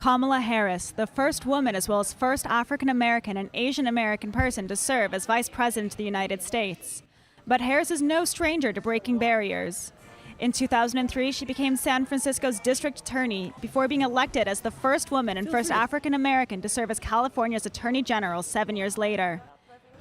Kamala Harris, the first woman as well as first African American and Asian American person to serve as Vice President of the United States. But Harris is no stranger to breaking barriers. In 2003, she became San Francisco's district attorney before being elected as the first woman and first African American to serve as California's Attorney General 7 years later.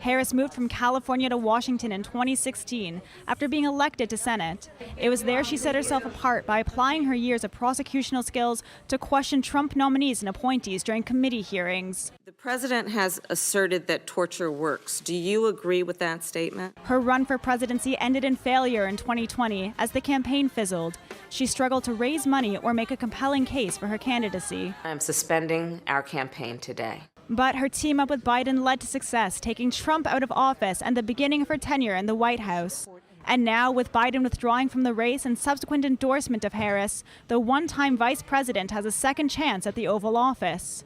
Harris moved from California to Washington in 2016 after being elected to Senate. It was there she set herself apart by applying her years of prosecutional skills to question Trump nominees and appointees during committee hearings. The president has asserted that torture works. Do you agree with that statement? Her run for presidency ended in failure in 2020 as the campaign fizzled. She struggled to raise money or make a compelling case for her candidacy. I'm suspending our campaign today. But her team up with Biden led to success, taking Trump out of office and the beginning of her tenure in the White House. And now, with Biden withdrawing from the race and subsequent endorsement of Harris, the one-time vice president has a second chance at the Oval Office.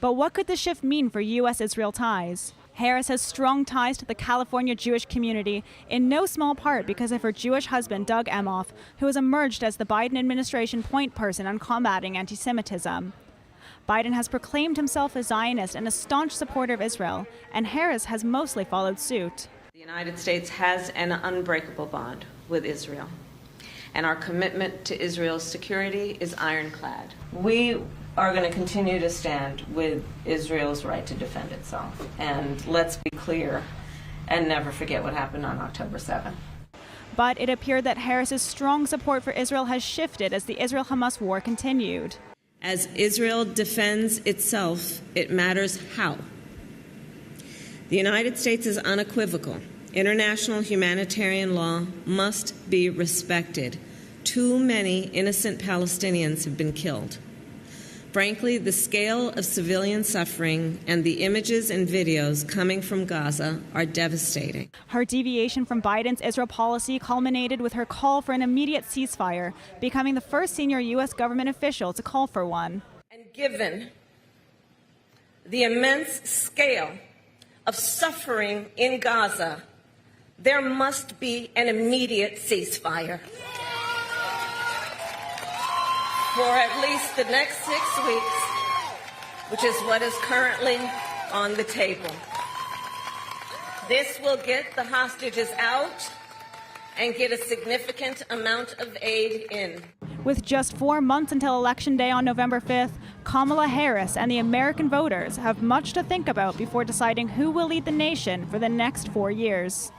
But what could the shift mean for U.S.-Israel ties? Harris has strong ties to the California Jewish community, in no small part because of her Jewish husband, Doug Emhoff, who has emerged as the Biden administration point person on combating anti-Semitism. Biden has proclaimed himself a Zionist and a staunch supporter of Israel, and Harris has mostly followed suit. The United States has an unbreakable bond with Israel, and our commitment to Israel's security is ironclad. We are going to continue to stand with Israel's right to defend itself. And let's be clear and never forget what happened on October 7th. But it appeared that Harris's strong support for Israel has shifted as the Israel-Hamas war continued. As Israel defends itself, it matters how. The United States is unequivocal. International humanitarian law must be respected. Too many innocent Palestinians have been killed. Frankly, the scale of civilian suffering and the images and videos coming from Gaza are devastating. Her deviation from Biden's Israel policy culminated with her call for an immediate ceasefire, becoming the first senior U.S. government official to call for one. And given the immense scale of suffering in Gaza, there must be an immediate ceasefire. For at least the next 6 weeks, which is what is currently on the table. This will get the hostages out and get a significant amount of aid in. With just 4 months until Election Day on November 5th, Kamala Harris and the American voters have much to think about before deciding who will lead the nation for the next 4 years.